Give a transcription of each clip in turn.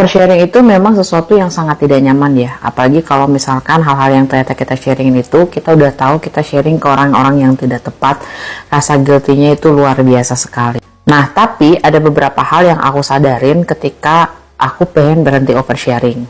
Sharing itu memang sesuatu yang sangat tidak nyaman ya, apalagi kalau misalkan hal-hal yang ternyata kita sharing itu, kita udah tahu kita sharing ke orang-orang yang tidak tepat, rasa guilty-nya itu luar biasa sekali. Nah, tapi ada beberapa hal yang aku sadarin ketika aku pengen berhenti oversharing.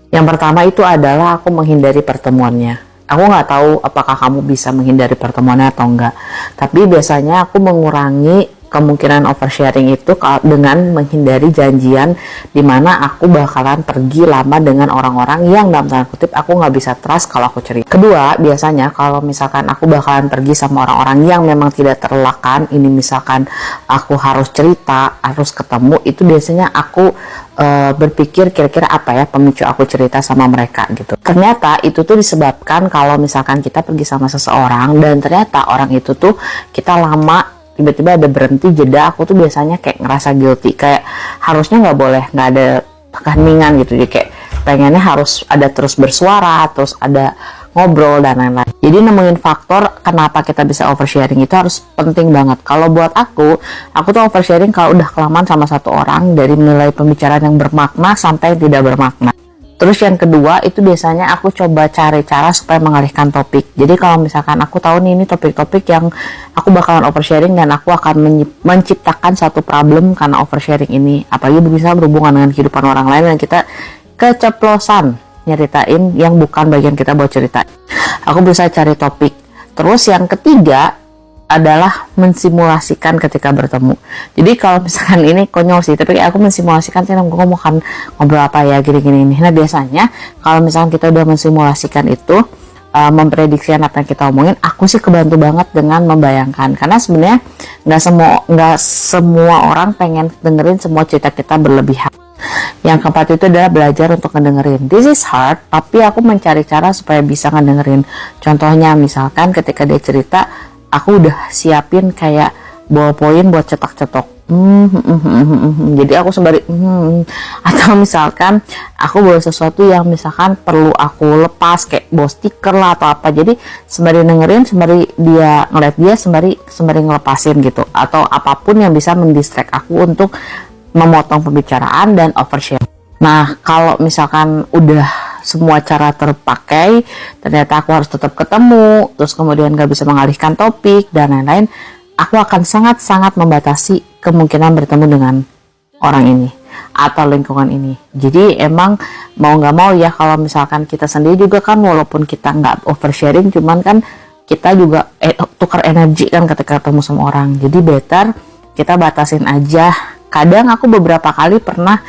Yang pertama itu adalah aku menghindari pertemuannya. Aku nggak tahu apakah kamu bisa menghindari pertemuannya atau enggak, tapi biasanya aku mengurangi kemungkinan oversharing itu dengan menghindari janjian dimana aku bakalan pergi lama dengan orang-orang yang dalam tanda kutip aku nggak bisa trust kalau aku cerita. Kedua, biasanya kalau misalkan aku bakalan pergi sama orang-orang yang memang tidak terelakkan, ini misalkan aku harus cerita, harus ketemu, itu biasanya aku berpikir kira-kira apa ya pemicu aku cerita sama mereka gitu. Ternyata itu tuh disebabkan kalau misalkan kita pergi sama seseorang dan ternyata orang itu tuh kita lama tiba-tiba ada berhenti jeda, aku tuh biasanya kayak ngerasa guilty, kayak harusnya nggak ada keheningan gitu, jadi kayak pengennya harus ada terus bersuara, terus ada ngobrol dan lain-lain. Jadi nemuin faktor kenapa kita bisa oversharing itu harus penting banget. Kalau buat aku tuh oversharing kalau udah kelamaan sama satu orang, dari mulai pembicaraan yang bermakna sampai tidak bermakna. Terus yang kedua itu biasanya aku coba cari cara supaya mengalihkan topik. Jadi kalau misalkan aku tahu nih ini topik-topik yang aku bakalan oversharing dan aku akan menciptakan satu problem karena oversharing ini, apalagi bisa berhubungan dengan kehidupan orang lain dan kita keceplosan nyeritain yang bukan bagian kita buat cerita. Aku bisa cari topik. Terus yang ketiga adalah mensimulasikan ketika bertemu. Jadi kalau misalkan ini konyol sih, tapi aku mensimulasikan sih gue mau kan ngobrol apa ya gini-gini ini. Nah biasanya kalau misalkan kita udah mensimulasikan itu, memprediksikan apa yang kita omongin, aku sih kebantu banget dengan membayangkan. Karena sebenarnya nggak semua orang pengen dengerin semua cerita kita berlebihan. Yang keempat itu adalah belajar untuk ngedengerin. This is hard, tapi aku mencari cara supaya bisa ngedengerin. Contohnya misalkan ketika dia cerita, aku udah siapin kayak ballpoint buat cetak-cetok. Jadi aku sembari atau misalkan aku bawa sesuatu yang misalkan perlu aku lepas kayak bawa stiker lah atau apa. Jadi sembari dengerin, sembari dia ngeliat dia, sembari ngelepasin gitu. Atau apapun yang bisa mendistract aku untuk memotong pembicaraan dan overshare. Nah, kalau misalkan udah semua cara terpakai, ternyata aku harus tetap ketemu, terus kemudian gak bisa mengalihkan topik dan lain-lain, aku akan sangat-sangat membatasi kemungkinan bertemu dengan orang ini atau lingkungan ini. Jadi emang mau gak mau ya, kalau misalkan kita sendiri juga kan, walaupun kita gak oversharing, cuman kan kita juga tukar energi kan ketika ketemu sama orang. Jadi better kita batasin aja. Kadang aku beberapa kali pernah